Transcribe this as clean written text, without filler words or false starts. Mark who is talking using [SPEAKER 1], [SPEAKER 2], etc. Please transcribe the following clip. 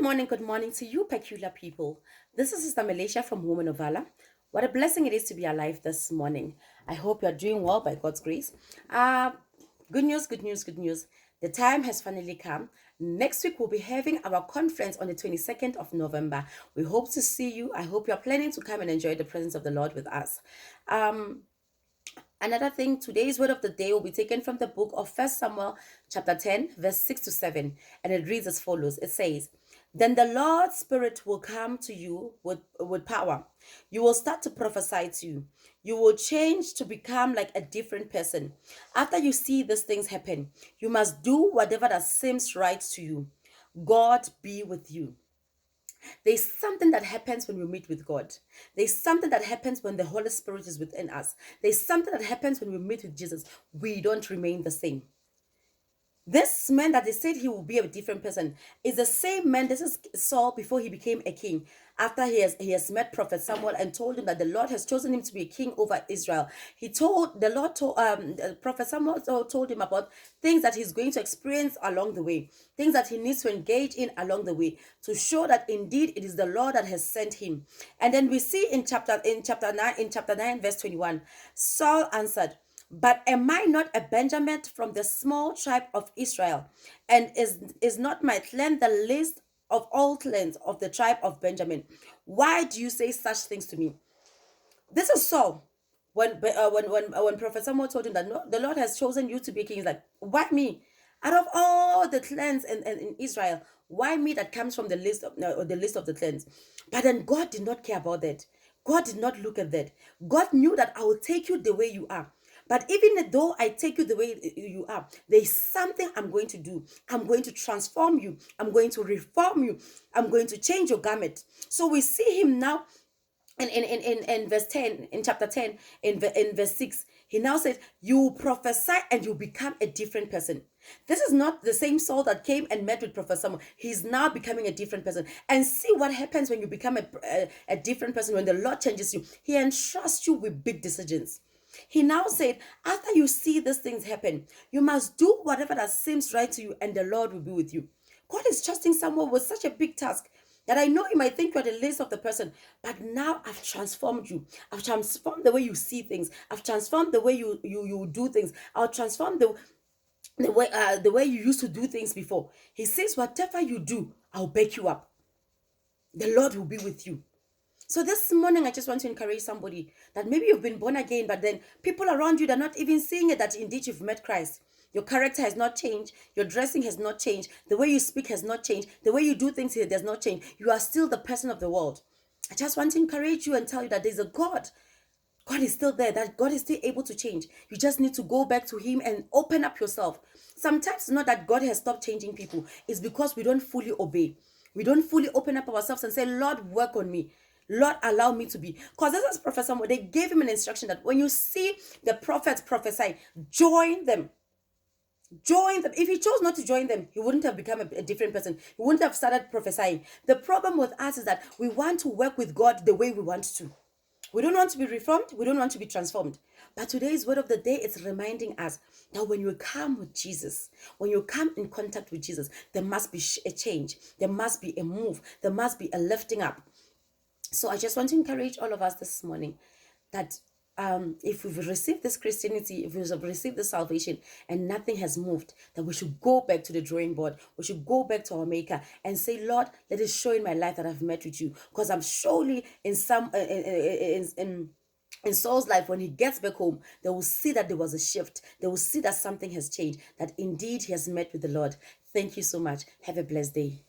[SPEAKER 1] Good morning to you, peculiar people. This is Sister Malaysia from Woman of Valor. What a blessing it is to be alive this morning. I hope you're doing well by God's grace. Uh, Good news, good news, good news. The time has finally come. Next week, we'll be having our conference on the 22nd of November. We hope to see you. I hope you're planning to come and enjoy the presence of the Lord with us. Another thing, today's word of the day will be taken from the book of 1 Samuel chapter 10, verse 6 to 7. And it reads as follows. It says, Then the Lord's Spirit will come to you with power. You will start to prophesy to you. You will change to become like a different person. After you see these things happen, you must do whatever that seems right to you. God be with you. There's something that happens when we meet with God. There's something that happens when the Holy Spirit is within us. There's something that happens when we meet with Jesus. We don't remain the same. This man that they said he will be a different person is the same man. This is Saul before he became a king. After he has met Prophet Samuel and told him that the Lord has chosen him to be a king over Israel. Prophet Samuel told him about things that he's going to experience along the way, things that he needs to engage in along the way to show that indeed it is the Lord that has sent him. And then we see in chapter 9 verse 21, Saul answered, But am I not a Benjamin from the small tribe of Israel? And is not my clan the least of all clans of the tribe of Benjamin? Why do you say such things to me? This is Saul. When Prophet Samuel told him that no, the Lord has chosen you to be king, he's like, why me? Out of all the clans in Israel, why me that comes from the list of the clans? But then God did not care about that. God did not look at that. God knew that I will take you the way you are. But even though I take you the way you are, there is something I'm going to do. I'm going to transform you. I'm going to reform you. I'm going to change your garment. So we see him now in verse 10, in chapter 10, in verse 6. He now says, you prophesy and you become a different person. This is not the same Saul that came and met with Prophet Samuel. He's now becoming a different person. And see what happens when you become a different person, when the Lord changes you. He entrusts you with big decisions. He now said, after you see these things happen, you must do whatever that seems right to you, and the Lord will be with you. God is trusting someone with such a big task that I know you might think you're the least of the person, but now I've transformed you. I've transformed the way you see things. I've transformed the way you do things. I'll transform the way you used to do things before. He says, whatever you do, I'll back you up. The Lord will be with you. So this morning, I just want to encourage somebody that maybe you've been born again, but then people around you, they're not even seeing it that indeed you've met Christ. Your character has not changed. Your dressing has not changed. The way you speak has not changed. The way you do things here does not change. You are still the person of the world. I just want to encourage you and tell you that there's a God. God is still there, that God is still able to change. You just need to go back to Him and open up yourself. Sometimes it's not that God has stopped changing people. It's because we don't fully obey. We don't fully open up ourselves and say, Lord, work on me. Lord, allow me to be. Because this is Prophet Samuel. They gave him an instruction that when you see the prophets prophesy, join them. Join them. If he chose not to join them, he wouldn't have become a different person. He wouldn't have started prophesying. The problem with us is that we want to work with God the way we want to. We don't want to be reformed. We don't want to be transformed. But today's word of the day is reminding us that when you come with Jesus, when you come in contact with Jesus, there must be a change. There must be a move. There must be a lifting up. So I just want to encourage all of us this morning that if we've received this Christianity, if we've received this salvation and nothing has moved, that we should go back to the drawing board. We should go back to our Maker and say, Lord, let it show in my life that I've met with you. Because I'm surely in Saul's life, when he gets back home, they will see that there was a shift. They will see that something has changed, that indeed he has met with the Lord. Thank you so much. Have a blessed day.